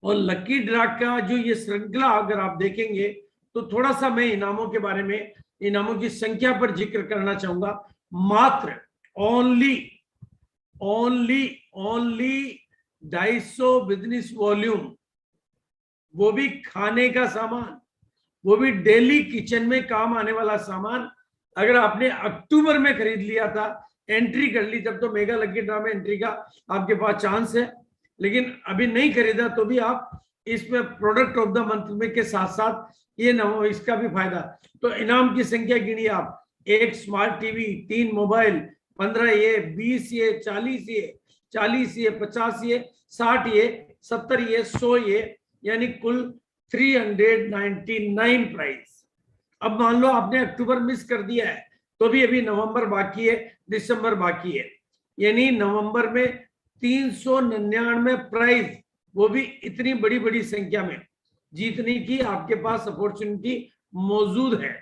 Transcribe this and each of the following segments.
और lucky draw का जो ये श्रृंखला अगर आप देखेंगे तो थोड़ा सा मैं इनामों के बारे में, इनामों की संख्या पर जिक्र करना चाहूंगा। मात्र ओनली 250 बिजनेस वॉल्यूम, वो भी खाने का सामान, वो भी डेली किचन में काम आने वाला सामान। अगर आपने अक्टूबर में खरीद लिया था, एंट्री कर ली, तब तो मेगा लकी ड्रा में एंट्री का आपके पास चांस है, लेकिन अभी नहीं खरीदा तो भी आप इसमें प्रोडक्ट ऑफ द मंथ में के साथ साथ ये इसका भी फायदा। तो इनाम की संख्या गिनिए आप, 1 स्मार्ट टीवी, 3 मोबाइल, 15 ये, 20 ये, 40 ये, 50 ये, 60 ये, 70 ये, 100 ये, यानी कुल 399 प्राइस। अब मान लो आपने अक्टूबर मिस कर दिया है तो भी अभी नवंबर बाकी है, दिसंबर बाकी है, यानी नवंबर में 399 प्राइज, वो भी इतनी बड़ी बड़ी संख्या में जीतने की आपके पास अपॉर्चुनिटी मौजूद है।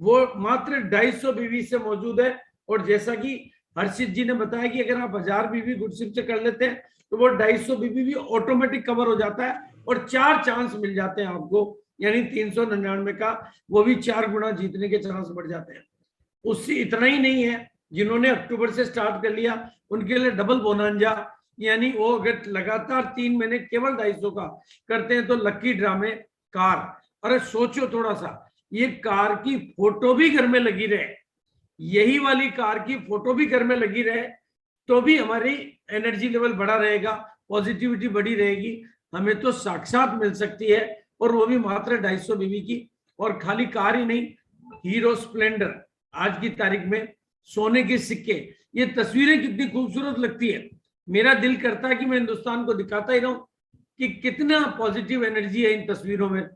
वो मात्र 250 बीवी से मौजूद है। और जैसा कि हर्षित जी ने बताया कि अगर आप 1000 बीवी गुडशिप से कर लेते हैं तो वो 250 बीवी भी ऑटोमेटिक कवर हो जाता है और 4 चांस मिल जाते हैं आपको, यानी 399 का वो भी 4 गुना जीतने के चांस बढ़ जाते हैं। उससे इतना ही नहीं है, जिन्होंने अक्टूबर से स्टार्ट कर लिया उनके लिए डबल बोनांजा, यानी वो अगर लगातार 3 महीने केवल 250 का करते हैं तो लकी ड्रा में कार। अरे सोचो थोड़ा सा, ये कार की फोटो भी घर में लगी रहे, यही वाली कार की फोटो भी घर में लगी रहे तो भी हमारी एनर्जी लेवल बढ़ा रहेगा, पॉजिटिविटी बढ़ी रहेगी, हमें तो साक्षात मिल सकती है, और वो भी मात्र 250 बीवी की। और खाली कार ही नहीं, हीरो स्प्लेंडर आज की तारीख में, सोने के सिक्के, ये तस्वीरें कितनी खूबसूरत लगती है। मेरा दिल करता है कि मैं हिंदुस्तान को दिखाता ही रहूं कि कितना पॉजिटिव एनर्जी है इन तस्वीरों में।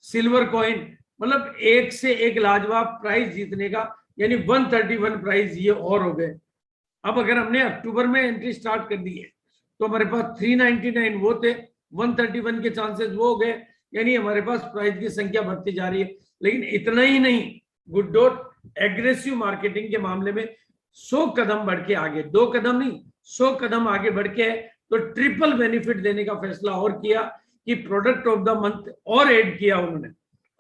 सिल्वर कॉइन, मतलब एक से एक लाजवाब प्राइज जीतने का, यानी 131 प्राइज ये और हो गए। अब अगर हमने अक्टूबर में एंट्री स्टार्ट कर दी है तो हमारे पास 399 वो थे, 131 के चांसेस वो हो गए, यानी हमारे पास प्राइज की संख्या बढ़ती जा रही है। लेकिन इतना ही नहीं, गुड डॉट एग्रेसिव मार्केटिंग के मामले में 100 कदम बढ़ के आगे, 2 कदम नहीं 100 कदम आगे बढ़ के तो ट्रिपल बेनिफिट देने का फैसला और किया कि प्रोडक्ट ऑफ द मंथ और ऐड किया उन्होंने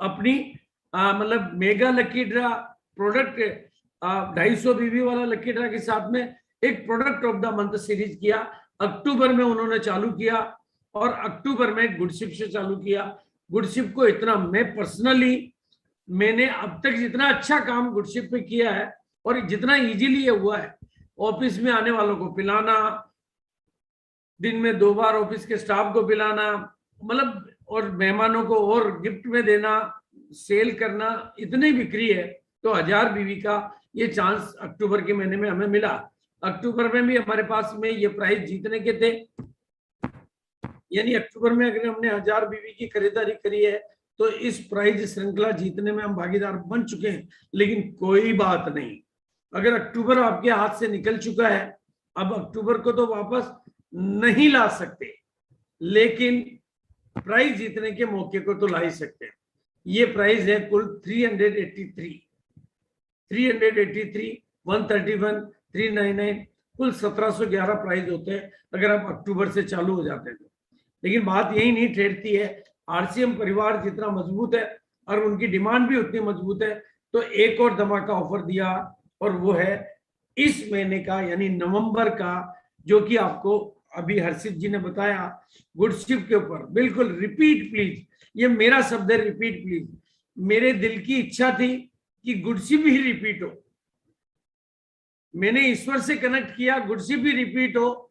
अपनी, मतलब मेगा लकी ड्रा प्रोडक्ट 250 बीवी वाला लकी ड्रा के साथ में एक product of the month series किया। अक्टूबर में उन्होंने चालू किया और अक्टूबर में गुडशिप से चालू किया। गुडशिप को इतना मैं पर्सनली, मैंने अब तक जितना अच्छा काम गुडशिप पे किया है और जितना इजीली ये हुआ है, ऑफिस में आने वालों को पिलाना, दिन में 2 बार ऑफिस के स्टाफ को पिलाना, मतलब और मेहमानों को और गिफ्ट में देना, सेल करना, इतनी बिक्री है। तो 1000 बीवी का ये चांस अक्टूबर के महीने में हमें मिला। अक्टूबर में भी हमारे पास में ये प्राइस जीतने के थे, यानी अक्टूबर में अगर हमने 1000 बीवी की खरीदारी करी है तो इस प्राइज श्रृंखला जीतने में हम भागीदार बन चुके हैं। लेकिन कोई बात नहीं, अगर अक्टूबर आपके हाथ से निकल चुका है, अब अक्टूबर को तो वापस नहीं ला सकते, लेकिन प्राइज जीतने के मौके को तो ला ही सकते हैं। ये प्राइस है कुल 383, 131, 399, कुल 1711 प्राइज होते हैं अगर आप अक्टूबर से चालू हो जाते हैं तो। लेकिन बात यही नहीं ठहरती है, आरसीएम परिवार जितना मजबूत है और उनकी डिमांड भी उतनी मजबूत है, तो एक और धमाका ऑफर दिया, और वो है इस महीने का यानी नवंबर का, जो कि आपको अभी हर्षित जी ने बताया गुडशिप के ऊपर। बिल्कुल रिपीट प्लीज, ये मेरा शब्द है, रिपीट प्लीज। मेरे दिल की इच्छा थी कि गुडशिप ही रिपीट हो, मैंने ईश्वर से कनेक्ट किया, गुडशिप ही रिपीट हो।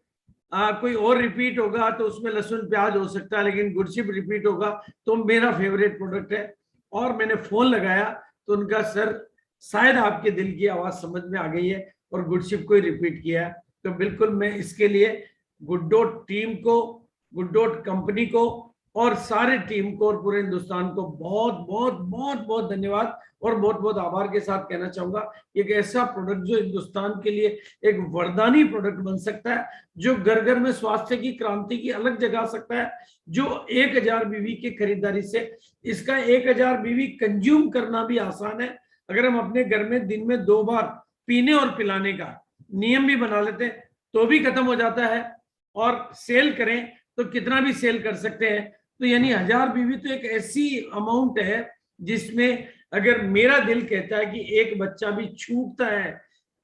कोई और रिपीट होगा तो उसमें लहसुन प्याज हो सकता है, लेकिन गुडशिप रिपीट होगा तो मेरा फेवरेट प्रोडक्ट है। और मैंने फोन लगाया तो उनका सर शायद आपके दिल की आवाज समझ में आ गई है और गुडशिप को ही रिपीट किया है। तो बिल्कुल मैं इसके लिए गुड डॉट टीम को, गुड डॉट कंपनी को और सारे टीम को और पूरे हिंदुस्तान को बहुत बहुत बहुत बहुत धन्यवाद और बहुत बहुत आभार के साथ कहना चाहूंगा। एक ऐसा प्रोडक्ट जो हिंदुस्तान के लिए एक वरदानी प्रोडक्ट बन सकता है, जो घर घर में स्वास्थ्य की क्रांति की अलग जगा सकता है, जो 1000 बीवी की खरीदारी से, इसका 1000 बीवी कंज्यूम करना भी आसान है। अगर हम अपने घर में दिन में 2 बार पीने और पिलाने का नियम भी बना लेते हैं तो भी खत्म हो जाता है। और सेल करें तो कितना भी सेल कर सकते हैं। तो यानी 1000 बीवी तो एक ऐसी अमाउंट है जिसमें अगर मेरा दिल कहता है कि एक बच्चा भी छूटता है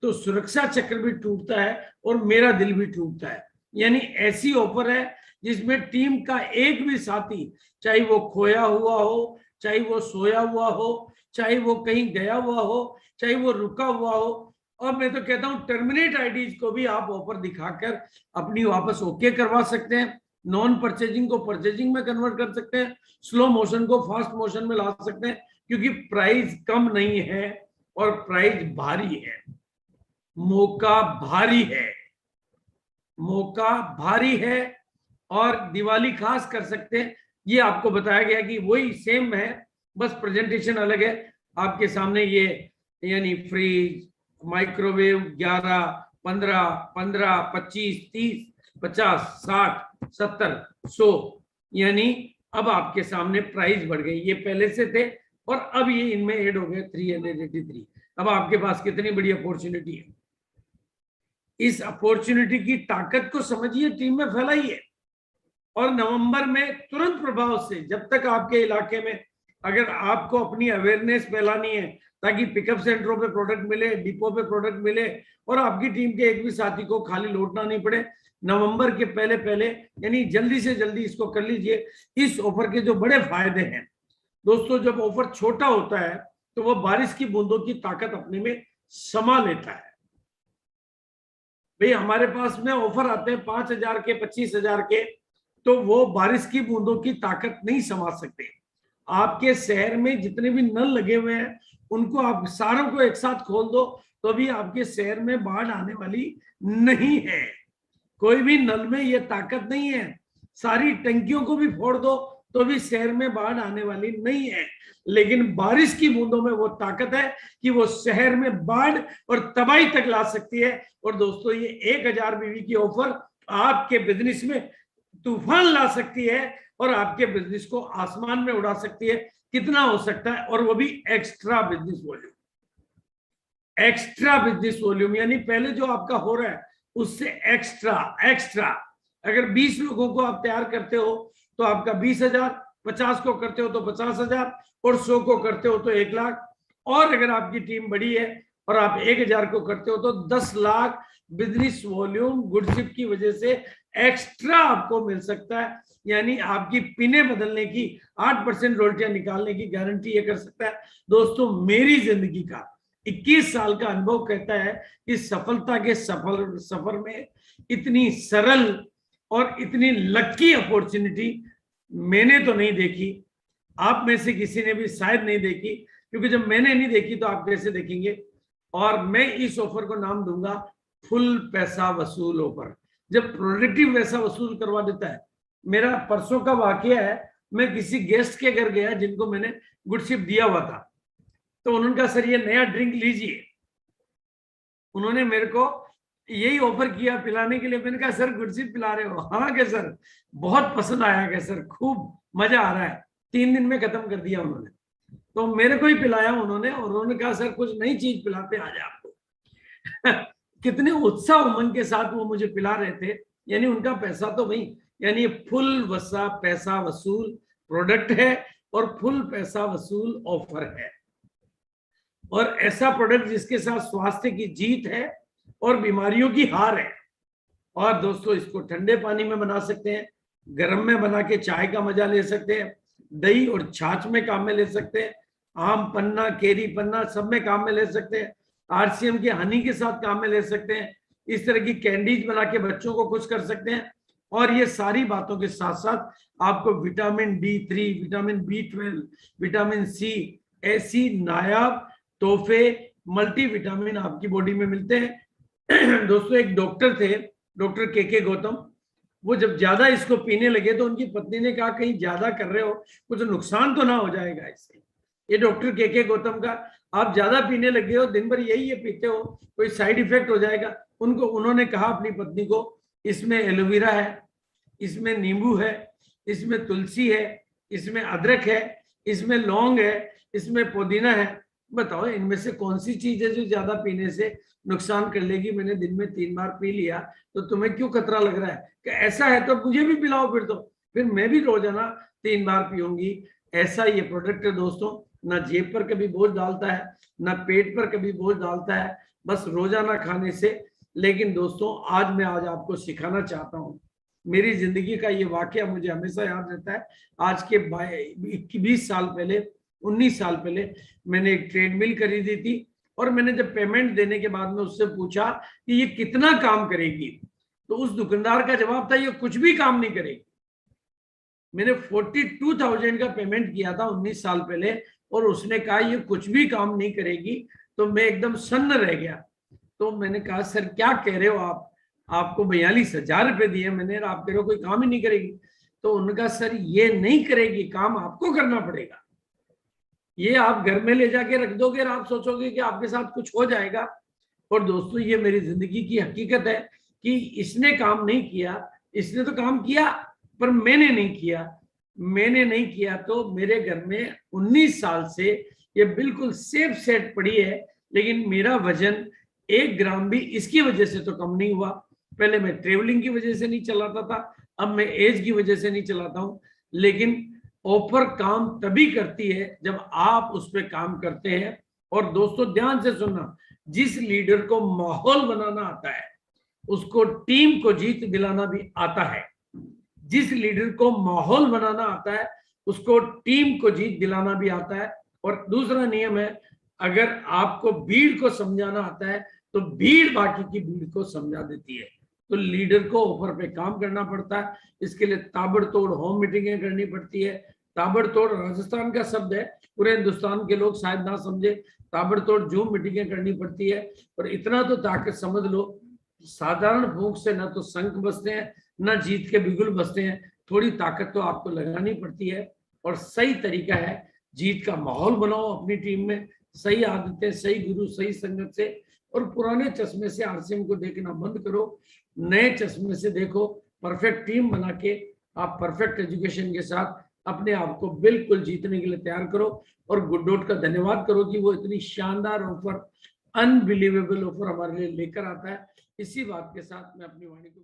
तो सुरक्षा चक्र भी टूटता है और मेरा दिल भी टूटता है। यानी ऐसी ऑफर है जिसमें टीम का एक भी साथी, चाहे वो खोया हुआ हो, चाहे वो सोया हुआ हो, चाहे वो कहीं गया हुआ हो, चाहे वो रुका हुआ हो, और मैं तो कहता हूं टर्मिनेट आईडीज को भी आप ऑफर दिखाकर अपनी वापस ओके करवा सकते हैं। नॉन परचेजिंग को परचेजिंग में कन्वर्ट कर सकते हैं, स्लो मोशन को फास्ट मोशन में ला सकते हैं, क्योंकि प्राइस कम नहीं है और प्राइस भारी है, मौका भारी है, मौका भारी है। और दिवाली खास कर सकते हैं, ये आपको बताया गया कि वही सेम है, बस प्रेजेंटेशन अलग है। आपके सामने ये यानी फ्रिज, माइक्रोवेव 11, 15, 15, 25, 30, 50, 60, 70, 100, यानी अब आपके सामने प्राइस बढ़ गई। ये पहले से थे और अब ये इनमें ऐड हो गए 383। अब आपके पास कितनी बड़ी अपॉर्चुनिटी है। इस अपॉर्चुनिटी की ताकत को समझिए, टीम में फैलाइए, और नवंबर में तुरंत प्रभाव से, जब तक आपके इलाके में अगर आपको अपनी अवेयरनेस फैलानी है ताकि पिकअप सेंटरों पे प्रोडक्ट मिले, डिपो पे प्रोडक्ट मिले और आपकी टीम के एक भी साथी को खाली लौटना नहीं पड़े, नवंबर के पहले पहले यानी जल्दी से जल्दी इसको कर लीजिए। इस ऑफर के जो बड़े फायदे हैं दोस्तों, जब ऑफर छोटा होता है तो वो बारिश की बूंदों की ताकत अपने में समा लेता है। भाई हमारे पास में ऑफर आते हैं 5000 के, 25,000 के, तो वो बारिश की बूंदों की ताकत नहीं समा सकते। आपके शहर में जितने भी नल लगे हुए हैं उनको आप सारों को एक साथ खोल दो तो भी आपके शहर में बाढ़ आने वाली नहीं है। कोई भी नल में ये ताकत नहीं है। सारी टंकियों को भी फोड़ दो तो भी शहर में बाढ़ आने वाली नहीं है। लेकिन बारिश की बूंदों में वो ताकत है कि वो शहर में बाढ़ और तबाही तक ला सकती है। और दोस्तों ये 1000 बीवी की ऑफर आपके बिजनेस में तूफान ला सकती है और आपके बिजनेस को आसमान में उड़ा सकती है। कितना हो सकता है, और वो भी extra business volume. Extra business volume यानी पहले जो आपका हो रहा है उससे एक्स्ट्रा। अगर 20 लोगों को आप तैयार करते हो तो आपका 20,000, 50 को करते हो तो 50,000 और 100 को करते हो तो 1 लाख, और अगर आपकी टीम बड़ी है और आप 1000 को करते हो तो 10 लाख बिजनेस वॉल्यूम गुडशिप की वजह से एक्स्ट्रा आपको मिल सकता है। यानी आपकी पिने बदलने की 8% रोल्टियां निकालने की गारंटी ये कर सकता है। दोस्तों मेरी जिंदगी का 21 साल का अनुभव कहता है कि सफलता के सफर में इतनी सरल और इतनी लकी अपॉर्चुनिटी मैंने तो नहीं देखी, आप में से किसी ने भी शायद नहीं देखी, क्योंकि जब मैंने नहीं देखी तो आप कैसे देखेंगे। और मैं इस ऑफर को नाम दूंगा फुल पैसा वसूल ऑफर। जब प्रोडक्टिव पैसा वसूल करवा देता है। मेरा परसों का वाकया है, मैं किसी गेस्ट के घर गया जिनको मैंने गुडशिप दिया हुआ था, तो उन्होंने कहा सर ये नया ड्रिंक लीजिए। उन्होंने मेरे को यही ऑफर किया पिलाने के लिए। मैंने कहा सर गुडशिप पिला रहे हो? हाँ क्या सर, बहुत पसंद आया क्या सर, खूब मजा आ रहा है। 3 दिन में खत्म कर दिया उन्होंने। तो मेरे को ही पिलाया उन्होंने और उन्होंने कहा सर कुछ नई चीज पिलाते आज आपको। कितने उत्साह उमंग के साथ वो मुझे पिला रहे थे। यानी उनका पैसा तो वही, यानी फुल पैसा वसूल प्रोडक्ट है और फुल पैसा वसूल ऑफर है, और ऐसा प्रोडक्ट जिसके साथ स्वास्थ्य की जीत है और बीमारियों की हार है। और दोस्तों इसको ठंडे पानी में बना सकते हैं, गर्म में बना के चाय का मजा ले सकते हैं, दही और छाछ में काम में ले सकते हैं, आम पन्ना, केरी पन्ना सब में काम में ले सकते हैं, आरसीएम के हनी के साथ काम में ले सकते हैं। इस तरह की कैंडीज बना के बच्चों को खुश कर सकते हैं। और ये सारी बातों के साथ साथ आपको vitamin D3, vitamin B12, vitamin C, ऐसी नायाब तोहफे मल्टीविटामिन आपकी बॉडी में मिलते हैं। दोस्तों एक डॉक्टर थे, डॉक्टर के गौतम, वो जब ज्यादा इसको पीने लगे तो उनकी पत्नी ने कहा कहीं ज्यादा कर रहे हो, कुछ नुकसान तो ना हो जाएगा इससे। ये डॉक्टर के गौतम का, आप ज्यादा पीने लगे हो, दिन भर यही ये पीते हो, कोई साइड इफेक्ट हो जाएगा। उन्होंने कहा अपनी पत्नी को इसमें एलोवेरा है, इसमें नींबू है, इसमें तुलसी है, इसमें अदरक है, इसमें लौंग है, इसमें पुदीना है, बताओ इनमें से कौन सी चीज है जो ज्यादा पीने से नुकसान कर लेगी? मैंने दिन में 3 बार पी लिया, तो तुम्हें क्यों खतरा लग रहा है कि ऐसा है तो मुझे भी पिलाओ फिर मैं भी रोजाना 3 बार पीऊंगी। ऐसा ये प्रोडक्ट है दोस्तों, ना जेब पर कभी बोझ डालता है, ना पेट पर कभी बोझ डालता है, बस रोजाना खाने से। लेकिन दोस्तों आज आपको सिखाना चाहता हूँ, मेरी जिंदगी का ये वाकया मुझे हमेशा याद रहता है। आज के 20 साल पहले, 19 साल पहले मैंने एक ट्रेडमिल खरीदी थी, और मैंने जब पेमेंट देने के बाद में उससे पूछा कि ये कितना काम करेगी, तो उस दुकानदार का जवाब था ये कुछ भी काम नहीं करेगी। मैंने 42,000 का पेमेंट किया था 19 साल पहले, और उसने कहा ये कुछ भी काम नहीं करेगी। तो मैं एकदम सन्न रह गया। तो मैंने कहा सर क्या कह रहे हो आप, आपको 42,000 रुपए दिए मैंने, आप कह रहे हो कोई काम ही नहीं करेगी। तो उनका सर ये नहीं करेगी, काम आपको करना पड़ेगा। ये आप घर में ले जाके रख दोगे और आप सोचोगे कि आपके साथ कुछ हो जाएगा। और दोस्तों ये मेरी जिंदगी की हकीकत है कि इसने काम नहीं किया, इसने तो काम किया पर मैंने नहीं किया। मैंने नहीं किया तो मेरे घर में 19 साल से ये बिल्कुल सेफ सेट पड़ी है, लेकिन मेरा वजन 1 ग्राम भी इसकी वजह से तो कम नहीं हुआ। पहले मैं ट्रेवलिंग की वजह से नहीं चलाता था, अब मैं एज की वजह से नहीं चलाता हूं। लेकिन ऑफर काम तभी करती है जब आप उस पर काम करते हैं। और दोस्तों ध्यान से सुनना, जिस लीडर को माहौल बनाना आता है उसको टीम को जीत दिलाना भी आता है। जिस लीडर को माहौल बनाना आता है उसको टीम को जीत दिलाना भी आता है। और दूसरा नियम है, अगर आपको भीड़ को समझाना आता है तो भीड़ बाकी की भीड़ को समझा देती है। तो लीडर को ऑफर पे काम करना पड़ता है, इसके लिए ताबड़तोड़ होम मीटिंगें करनी पड़ती है। ताबड़तोड़ राजस्थान का शब्द है, पूरे हिंदुस्तान के लोग शायद ना समझे, ताबड़तोड़ जूम मीटिंगें करनी पड़ती है। और इतना तो ताकत समझ लो, साधारण फूंक से ना तो शंख बजते हैं ना जीत के बिगुल बजते हैं, थोड़ी ताकत तो आपको लगानी पड़ती है। और सही तरीका है, जीत का माहौल बनाओ अपनी टीम में, सही आदतें, सही गुरु, सही संगत से। और पुराने चश्मे से आरसीएम को देखना बंद करो, नए चश्मे से देखो। परफेक्ट टीम बना के आप परफेक्ट एजुकेशन के साथ अपने आप को बिल्कुल जीतने के लिए तैयार करो। और गुडडॉट का धन्यवाद करो कि वो इतनी शानदार ऑफर, अनबिलीवेबल ऑफर हमारे लिए लेकर आता है। इसी बात के साथ मैं अपनी वाणी को